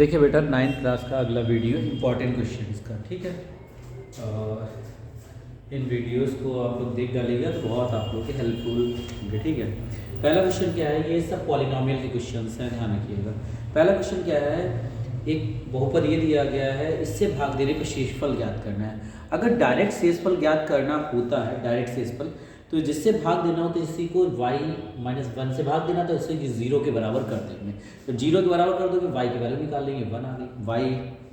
देखिए बेटा 9th class का अगला वीडियो इंपॉर्टेंट क्वेश्चंस का, ठीक है। और इन वीडियोस को आप लोग देख डालिएगा तो बहुत आप लोग के हेल्पफुल होंगे, ठीक है। पहला क्वेश्चन क्या है, ये सब पॉलिनोमियल के क्वेश्चंस हैं, ध्यान रखिएगा। पहला क्वेश्चन क्या है, एक बहुपद ये दिया गया है, इससे भाग देने पर शेषफल ज्ञात करना है। अगर डायरेक्ट शेषफल ज्ञात करना होता है, डायरेक्ट शेषफल, तो जिससे भाग देना हो तो इसी को y-1 से भाग देना, तो इसे 0 के बराबर कर देंगे। तो 0 के बराबर कर दोगे y की वैल्यू निकाल लेंगे, 1 आ गई। y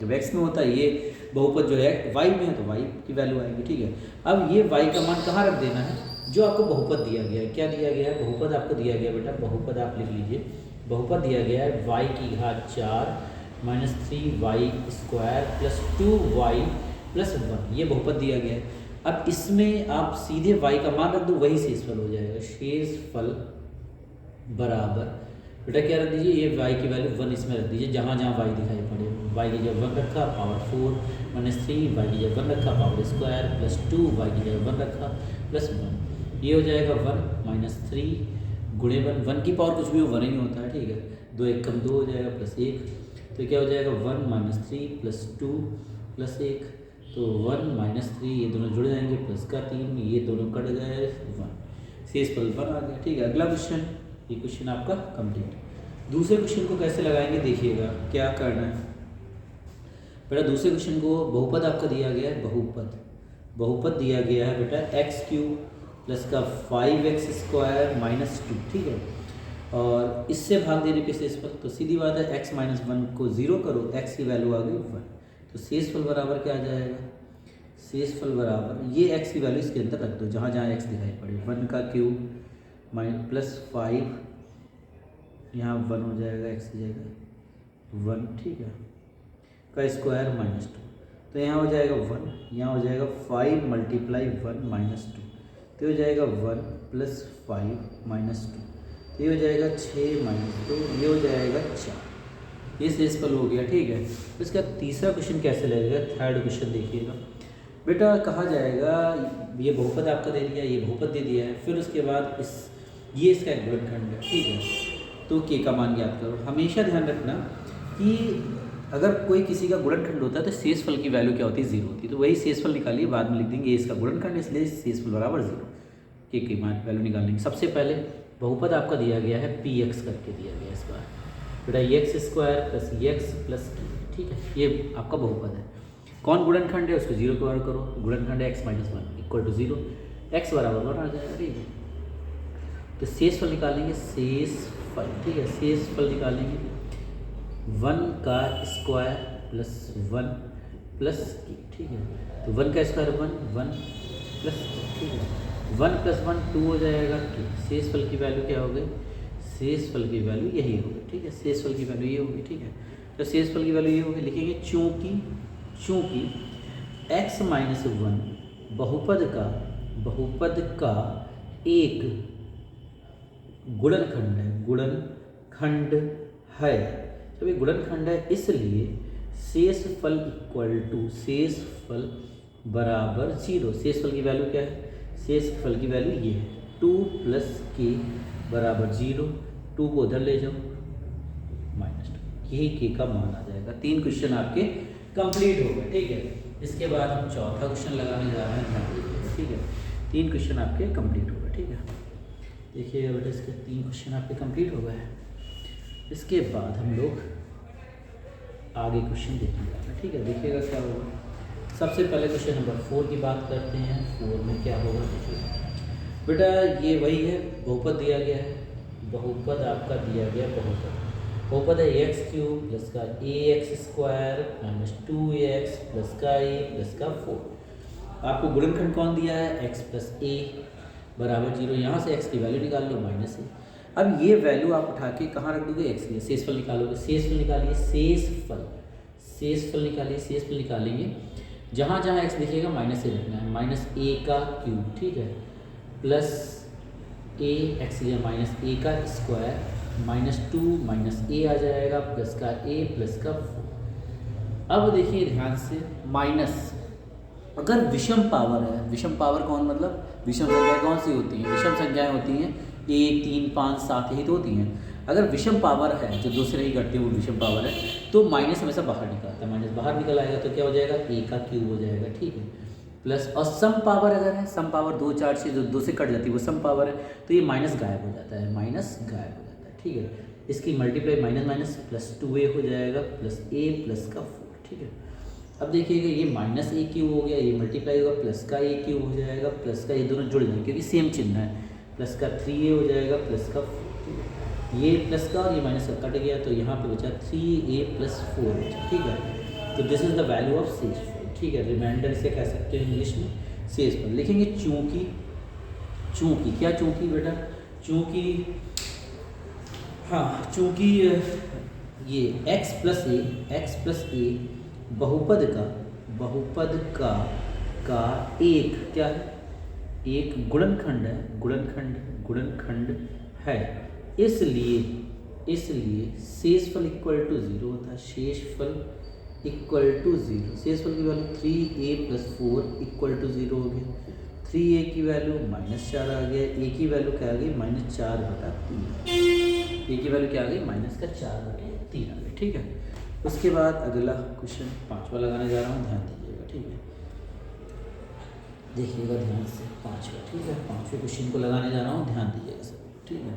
जब x में होता है, ये बहुपद जो है y में है, तो y की वैल्यू आएगी, ठीक है। अब ये y का मान कहाँ रख देना है, जो आपको बहुपद दिया गया है। क्या दिया गया है, बहुपद आपको दिया गया बेटा, बहुपद आप लिख लीजिए। बहुपद दिया गया है y की घात 4 minus 3y square plus 2y plus 1, ये बहुपद दिया गया है। अब इसमें आप सीधे y का मान रख दो, वही शेषफल हो जाएगा। शेषफल बराबर बेटा क्या रख दीजिए, ये y की वैल्यू 1 इसमें रख दीजिए, जहाँ जहाँ y दिखाई पड़े। y की जगह 1 रखा, पावर 4 माइनस 3, y की जगह 1 रखा, पावर स्क्वायर प्लस 2, y की जगह 1 रखा प्लस 1। ये हो जाएगा 1 माइनस 3 गुणे 1 की पावर कुछ भी हो 1 ही होता है, ठीक है। 2 1 कम 2 हो जाएगा प्लस 1, तो क्या हो जाएगा 1 माइनस 3 प्लस 2 प्लस 1, तो 1 माइनस 3, ये दोनों जुड़ जाएंगे, प्लस का 3, ये दोनों कट गए, 1 शेषफल 1 आ गया, ठीक है। अगला क्वेश्चन, ये क्वेश्चन आपका कंप्लीट। दूसरे क्वेश्चन को कैसे लगाएंगे देखिएगा, क्या करना है बेटा। दूसरे क्वेश्चन को बहुपद आपका दिया गया है, बहुपद दिया गया है बेटा x³ प्लस का 5x स्क्वायर माइनस 2, ठीक है। और इससे भाग देने पे शेषफल, तो सीधी बात है x माइनस 1 को 0 करो, x की वैल्यू आ गई 1, तो शेषफल बराबर क्या आ जाएगा, शेषफल बराबर ये x की वैल्यू इसके अंदर रख दो, जहाँ जहाँ x दिखाई पड़े। 1 का क्यूब माइनस प्लस 5, यहाँ 1 हो जाएगा x की जगह 1, ठीक है, का स्क्वायर माइनस 2, तो यहाँ हो जाएगा 1, यहाँ हो जाएगा 5 मल्टीप्लाई 1 माइनस 2, तो हो जाएगा 1 प्लस 5 माइनस 2, तो ये हो जाएगा 6 माइनस 2, ये हो जाएगा 4। ये शेषफल हो गया, ठीक है। इसका तीसरा क्वेश्चन कैसे लगेगा, थर्ड क्वेश्चन देखिएगा बेटा। कहा जाएगा, ये बहुपद आपका दे दिया, ये बहुपद दे दिया है, फिर उसके बाद ये इसका एक गुणनखंड है, ठीक है। तो k का मान ज्ञात करो। हमेशा ध्यान रखना कि अगर कोई किसी का गुणनखंड होता है तो शेषफल की वैल्यू क्या होती है, 0 होती है। तो वही शेषफल निकालिए, बाद में लिख देंगे ये इसका गुणनखंड, इसलिए शेषफल बराबर 0, k की मान वैल्यू निकालेंगे। सबसे पहले बहुपद आपका दिया गया है px करके दिया गया है इस बार बेटा, x square plus x plus k, ठीक है। ये आपका बहुपद है। कौन गुणनखंड है, उसको 0 के बराबर करो। गुणनखंड है x minus 1 equal to 0, x बराबर 1 आ जाएगा, ठीक है। तो शेषफल निकालेंगे, शेषफल, ठीक है, शेषफल निकालेंगे 1 का स्क्वायर प्लस 1 प्लस k, ठीक है। तो 1 का स्क्वायर 1 प्लस k, ठीक है। 1 प्लस 1 2 हो जाएगा k। शेषफल की वैल्यू क्या हो गई, शेषफल की वैल्यू यही होगी, ठीक है। शेषफल की वैल्यू ये होगी, ठीक है। तो शेषफल की वैल्यू ये होगी, लिखेंगे चूँकि x माइनस 1 बहुपद का एक गुणनखंड है। जब ये गुणनखंड है, इसलिए शेषफल इक्वल टू, शेषफल बराबर 0। शेषफल की वैल्यू क्या है, शेषफल की वैल्यू ये है 2 प्लस k बराबर 0, 2 को उधर ले जाओ माइनस 2, यही k का मान आ जाएगा। 3 क्वेश्चन आपके कंप्लीट हो गए, ठीक है। इसके बाद हम चौथा क्वेश्चन लगाने जा रहे हैं, ठीक है। 3 क्वेश्चन आपके कंप्लीट हो गए, ठीक है। देखिएगा बेटा, इसके 3 क्वेश्चन आपके कंप्लीट हो गए। इसके बाद हम लोग आगे क्वेश्चन देखेंगे, ठीक है। देखिएगा क्या होगा। सबसे पहले क्वेश्चन नंबर 4 की बात करते हैं। 4 में क्या होगा देखिएगा बेटा, ये वही है, बहुपद दिया गया है, बहुपद आपका दिया गया बहुपद है x³ प्लस का ax square minus 2ax plus का a प्लस का 4। आपको गुणनखंड कौन दिया है, x प्लस a बराबर 0। यहाँ से x की वैल्यू निकाल लो, माइनस a। अब ये वैल्यू आप उठा के कहाँ रख दोगे, x की। शेषफल निकालोगे, शेषफल निकालिए, शेषफल निकालिए, शेषफल निकालेंगे, जहाँ जहाँ x दिखेगा माइनस a रखना है, माइनस a का क्यूब, ठीक है, प्लस a x की माइनस a का स्क्वायर माइनस 2 माइनस a आ जाएगा प्लस का a प्लस का 4। अब देखिए ध्यान से, माइनस अगर विषम पावर है, विषम पावर कौन, मतलब विषम संख्याएं कौन सी होती हैं, विषम संख्याएं होती हैं 1 3 5 7, यही तो होती हैं। अगर विषम पावर है, जो 2 से नहीं घटती वो विषम पावर है, तो माइनस हमेशा बाहर निकलता है, माइनस बाहर निकल आएगा तो क्या हो जाएगा, ए का क्यूब हो जाएगा, ठीक है। प्लस और सम पावर अगर है, सम पावर 2 4 से जो 2 से कट जाती है वो सम पावर है, तो ये माइनस गायब हो जाता है, माइनस गायब हो जाता है, ठीक है। इसकी multiply minus minus plus 2a हो जाएगा प्लस a प्लस का 4, ठीक है। अब देखिएगा ये माइनस a क्यूब हो गया, ये मल्टीप्लाई होगा प्लस का a क्यूब हो जाएगा, प्लस का ये दोनों जुड़ जाएंगे क्योंकि सेम चिन्ह है, प्लस का 3a हो जाएगा प्लस का 4, ठीक है। ये प्लस का और ये माइनस का कट गया तो यहाँ पे बचा 3a प्लस 4 बचा, ठीक है। तो this is the value of शेषफल, ठीक है। रिमाइंडर इसे कह सकते हैं इंग्लिश में शेषफल। लिखेंगे चूंकि, चूंकि क्या चूंकि बेटा, चूंकि हाँ, चूंकि ये x प्लस ए बहुपद का एक क्या है, एक गुणनखंड है, गुणनखंड है, इसलिए शेषफल इक्वल टू 0 होता है, शेषफल इक्वल टू 0। शेषफल की value 3a plus 4 equal to 0 हो गया, 3a की वैल्यू -4 आ गया, a की वैल्यू क्या आ गई -4/3, ए की वैल्यू क्या आ गई -4/3 आ गई, ठीक है। उसके बाद अगला क्वेश्चन 5वां लगाने जा रहा हूँ, ध्यान दीजिएगा, ठीक है। देखिएगा ध्यान से 5वां, ठीक है। 5वें क्वेश्चन को लगाने जा रहा हूँ, ध्यान दीजिएगा सब, ठीक है।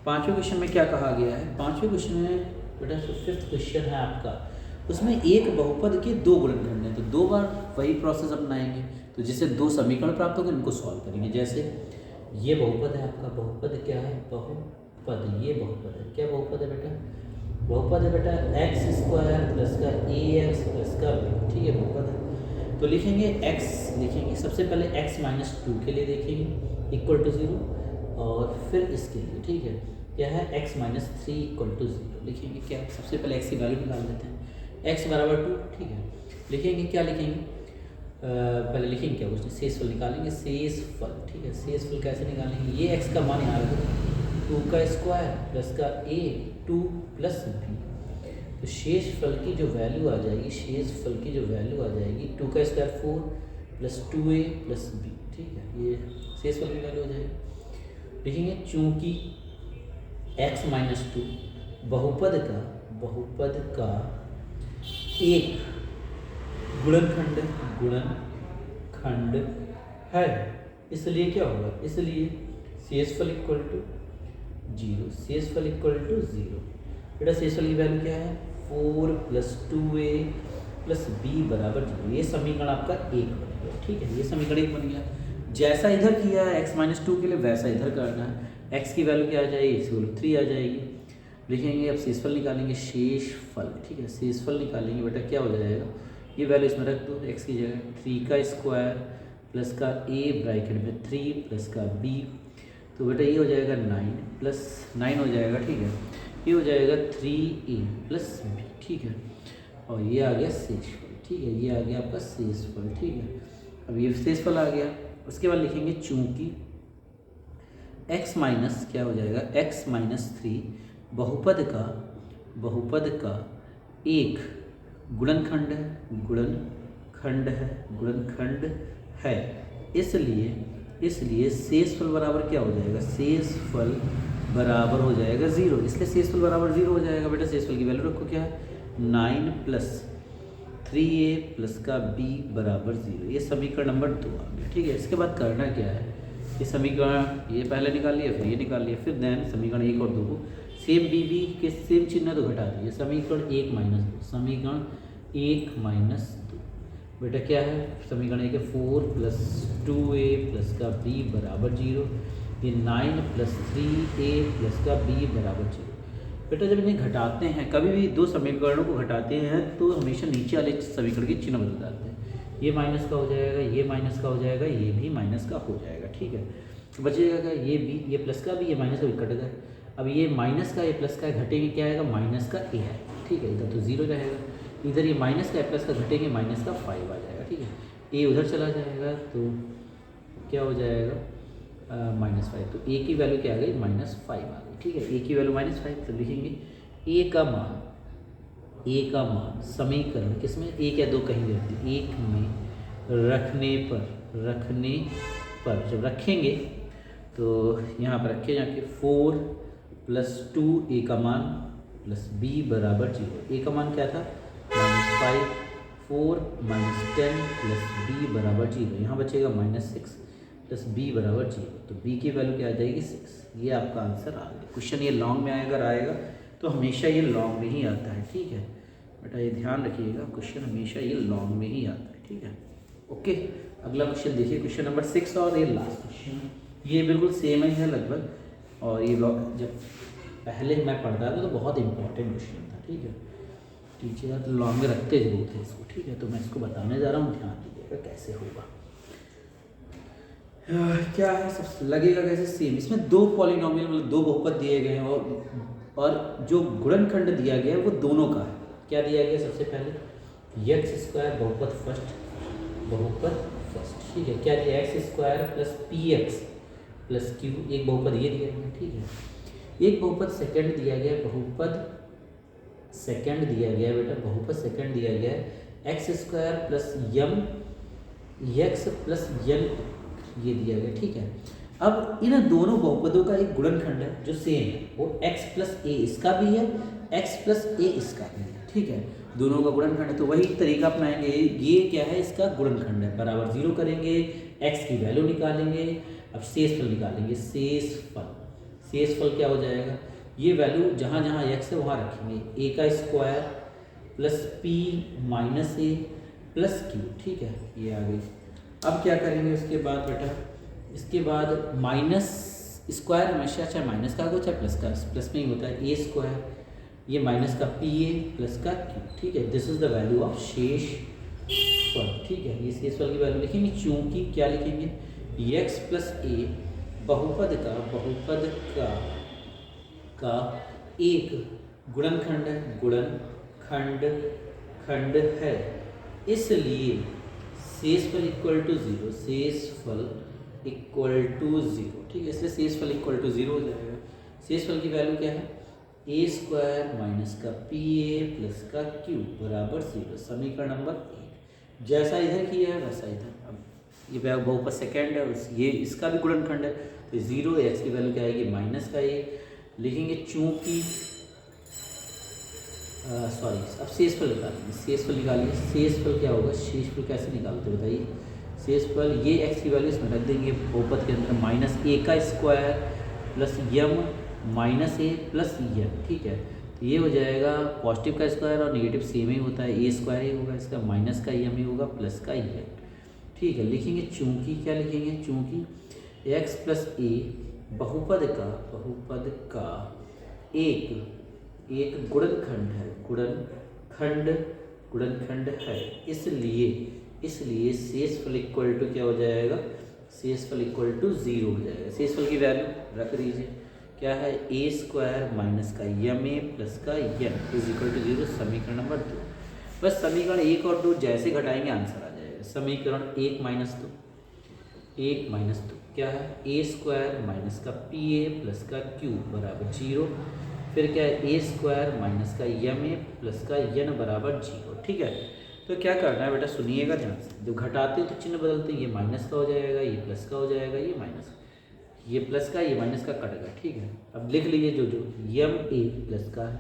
5वें क्वेश्चन में क्या कहा गया है, 5वें क्वेश्चन में बेटा 5th क्वेश्चन है आपका, उसमें एक बहुपद के 2 गुणनखंड हैं, तो 2 बार वही प्रोसेस अपनाएंगे, तो जिससे 2 समीकरण प्राप्त होंगे उनको सॉल्व करेंगे। जैसे ये बहुपद है आपका, बहुपद क्या है, बहुपद, ये बहुपद है, क्या बहुपद है बेटा, बहुपद है बेटा x² प्लस का ax प्लस का b, ठीक है, बहुपद है। तो लिखेंगे x, लिखेंगे सबसे पहले x -2 के लिए देखेंगे इक्वल टू 0, और फिर इसके लिए, ठीक है, क्या है x -3 इक्वल टू 0। लिखेंगे क्या, सबसे पहले x की वैल्यू निकाल लेते हैं, x बराबर 2, ठीक है। लिखेंगे क्या, लिखेंगे पहले लिखेंगे क्या कुछ, शेषफल निकालेंगे, शेषफल, ठीक है। शेषफल कैसे निकालेंगे, ये x का मान यहाँ रखो, 2 का स्क्वायर प्लस का a 2 प्लस b, तो शेषफल की जो वैल्यू आ जाएगी, शेषफल की जो वैल्यू आ जाएगी 2 का square 4 plus 2a plus b, ठीक है, ये शेषफल की वैल्यू हो जाएगी। लिखेंगे चूंकि x -2 बहुपद का एक गुणनखंड है, इसलिए क्या होगा, इसलिए शेषफल इक्वल टू 0, शेषफल इक्वल टू 0। बेटा शेषफल की वैल्यू क्या है, 4 प्लस 2a प्लस b बराबर 0। ये समीकरण आपका 1 बन गया, ठीक है, ये समीकरण 1 बन गया। जैसा इधर किया है x -2 के लिए वैसा इधर करना है, x की वैल्यू क्या आ जाएगी, इसकी वैल्यू 3 आ जाएगी। लिखेंगे अब शेषफल निकालेंगे, शेषफल, ठीक है, शेषफल निकालेंगे बेटा, क्या हो जाएगा, ये वैल्यू इसमें रख दो, x की जगह 3 का स्क्वायर प्लस का a ब्रैकेट में 3 प्लस का b, तो बेटा ये हो जाएगा 9 प्लस 9 हो जाएगा, ठीक है, ये हो जाएगा 3a प्लस b, ठीक है, और ये आ गया शेषफल, ठीक है, ये आ गया आपका शेषफल, ठीक है। अब ये शेषफल आ गया, उसके बाद लिखेंगे चूंकि x माइनस क्या हो जाएगा, x -3 बहुपद का एक गुणनखंड है, इसलिए शेषफल बराबर क्या हो जाएगा, शेषफल बराबर हो जाएगा 0, इसलिए शेषफल बराबर 0 हो जाएगा। बेटा शेषफल की वैल्यू रखो, क्या है 9 प्लस 3a प्लस का b बराबर 0, ये समीकरण नंबर 2 आ गया, ठीक है। इसके बाद करना क्या है, ये समीकरण ये पहले निकाल लिया, फिर ये निकाल लिया, फिर देन समीकरण 1 और 2 को सेम b के सेम चिन्ह तो घटा दिए, समीकरण 1 - 2, समीकरण 1 - 2, बेटा क्या है, समीकरण 1 है 4 प्लस 2a प्लस का b बराबर 0, ये 9 प्लस 3a प्लस का b बराबर 0। बेटा जब इन्हें घटाते हैं, कभी भी 2 समीकरणों को घटाते हैं तो हमेशा नीचे वाले समीकरण के चिन्ह बदल जाते हैं, ये माइनस का हो जाएगा, ये माइनस का हो जाएगा, ये भी माइनस का हो जाएगा, ठीक है। तो बचेगा क्या, ये b, ये प्लस का भी, ये माइनस का भी कट गया। अब ये माइनस का ये प्लस का घटेंगे, क्या आएगा, माइनस का a है, ठीक है, इधर तो 0 रहेगा, इधर ये माइनस का प्लस का घटेंगे, माइनस का 5 आ जाएगा, ठीक है, a उधर चला जाएगा तो क्या हो जाएगा -5, तो a की वैल्यू क्या आ गई, -5 आ गई, ठीक है, a की वैल्यू -5, तो लिखेंगे a का मान समीकरण किसमें, 1 या 2 कहीं भी रखते, 1 में रखने पर जब रखेंगे तो यहाँ पर रखे जाके 4 +2 ए का मान प्लस बी बराबर 0। ए का मान क्या था -5, 4 -10 प्लस बी बराबर 0। यहाँ बचेगा -6 प्लस बी बराबर 0। तो बी की वैल्यू क्या आ जाएगी 6। ये आपका आंसर आ गया। क्वेश्चन ये लॉन्ग में अगर आएगा तो हमेशा ये लॉन्ग में ही आता है, ठीक है बेटा, ये ध्यान रखिएगा, क्वेश्चन हमेशा ये लॉन्ग में ही आता है, ठीक है। ओके, अगला क्वेश्चन देखिए, क्वेश्चन नंबर 6 और ये लास्ट क्वेश्चन, ये बिल्कुल सेम ही है लगभग। और ये जब पहले मैं पढ़ता था तो बहुत इंपॉर्टेंट क्वेश्चन था, ठीक है। टीचर लॉन्ग में रखते जरूर थे इसको, ठीक है। तो मैं इसको बताने जा रहा हूँ, ध्यान दीजिएगा कैसे होगा। क्या है, सब लगेगा कैसे, सेम। इसमें दो पॉलिनोमियल मतलब दो बहुपद दिए गए हैं और जो गुणनखंड दिया गया है वो दोनों का है। क्या दिया गया, सबसे पहले x² बहुपद फर्स्ट, ठीक है। क्या दिया, x² plus px plus q, एक बहुपद ये दिया गया, ठीक है। एक बहुपद सेकंड दिया गया, बहुपद सेकंड दिया गया बेटा, बहुपद सेकंड दिया गया है x² plus m x plus n, ये दिया गया, ठीक है। अब इन दोनों बहुपदों का एक गुणनखंड है जो सेम है, वो x प्लस a इसका भी है, x प्लस a इसका भी है, ठीक है। दोनों का गुणनखंड है तो वही तरीका अपनाएंगे। ये क्या है, इसका गुणनखंड है, बराबर 0 करेंगे, x की वैल्यू निकालेंगे। अब शेषफल निकालेंगे, शेषफल क्या हो जाएगा, ये वैल्यू जहाँ जहाँ x है वहाँ रखेंगे, a का square plus p minus a plus q, ठीक है, ये आ गई। अब क्या करेंगे उसके बाद बेटा, इसके बाद माइनस स्क्वायर हमेशा चाहे माइनस का हो चाहे प्लस का, प्लस में ही होता है, ए स्क्वायर, ये माइनस का पी ए प्लस का क्यू, ठीक है। This is the value of शेषफल, ठीक है। ये शेषफल की वैल्यू लिखेंगे, चूंकि क्या लिखेंगे, एक्स प्लस ए बहुपद का एक गुणनखंड है, खंड है, इसलिए शेषफल इक्वल टू 0, शेषफल इक्वल टू 0, ठीक है। इसलिए शेषफल इक्वल टू 0 हो जाएगा। शेषफल की वैल्यू क्या है, a² माइनस का pa प्लस का q बराबर 0। समीकरण नंबर 1, जैसा इधर किया है वैसा इधर। अब ये बहुपद सेकंड है, ये इसका भी गुणनखंड है, तो 0, x की वैल्यू क्या आएगी माइनस का a, लिखेंगे चूंकि सॉरी, अब शेषफल निकालेंगे, शेषफल क्या होगा, शेषफल कैसे निकालते बताइए। शेषफल ये x की वैल्यू इसमें रख देंगे, बहुपद के अंदर माइनस a का square plus m minus a plus n, ठीक है। तो ये हो जाएगा पॉजिटिव का स्क्वायर और नेगेटिव सेम ही होता है, a² ही होगा इसका, माइनस का m ही होगा प्लस का n, ठीक है। लिखेंगे चूंकि, क्या लिखेंगे, चूंकि x प्लस a बहुपद का एक गुणनखंड है, इसलिए शेषफल इक्वल टू क्या हो जाएगा, शेषफल इक्वल टू 0 हो जाएगा। शेषफल की वैल्यू रख दीजिए, क्या है, a² माइनस का ma प्लस का n इज इक्वल टू 0। समीकरण नंबर 2, बस समीकरण 1 और 2 जैसे घटाएंगे आंसर आ जाएगा। समीकरण 1 माइनस 2 क्या है, a² माइनस का pa प्लस का q बराबर 0, फिर क्या है, a² माइनस का ma प्लस का n बराबर 0, ठीक है। तो क्या करना है बेटा, सुनिएगा ध्यान से, जब घटाते तो चिन्ह बदलते, ये माइनस का हो जाएगा, ये प्लस का हो जाएगा, ये माइनस, ये प्लस का, ये माइनस का कटेगा, ठीक है। अब लिख लीजिए जो ma प्लस का है,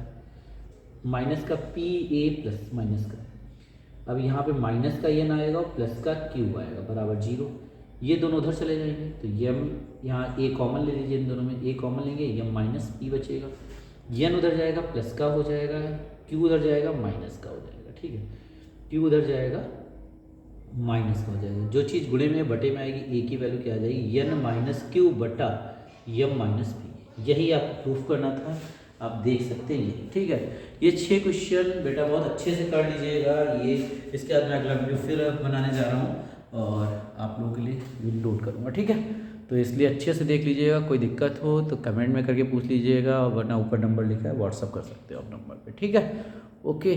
माइनस का pa प्लस माइनस का, अब यहाँ पे माइनस का n आएगा और प्लस का q आएगा बराबर 0, ये दोनों उधर चले जाएंगे, तो m यहाँ a कॉमन ले लीजिए, इन दोनों में a कॉमन लेंगे, m माइनस p बचेगा, n उधर जाएगा प्लस का हो जाएगा, q उधर जाएगा माइनस का हो जाएगा, ठीक है। q उधर जाएगा माइनस का हो जाएगा, जो चीज़ गुणे में बटे में आएगी a की वैल्यू क्या आ जाएगी, n माइनस क्यू बटा m माइनस पी। यही आपको प्रूफ करना था, आप देख सकते हैं ये, ठीक है। ये 6 क्वेश्चन बेटा बहुत अच्छे से कर लीजिएगा। ये इसके बाद मैं अगला वीडियो फिर बनाने जा रहा हूँ और आप लोगों के लिए वीडियो लोड करूँगा, ठीक है। तो इसलिए अच्छे से देख लीजिएगा, कोई दिक्कत हो तो कमेंट में करके पूछ लीजिएगा, और वरना ऊपर नंबर लिखा है व्हाट्सअप कर सकते हो आप नंबर पे, ठीक है। ओके।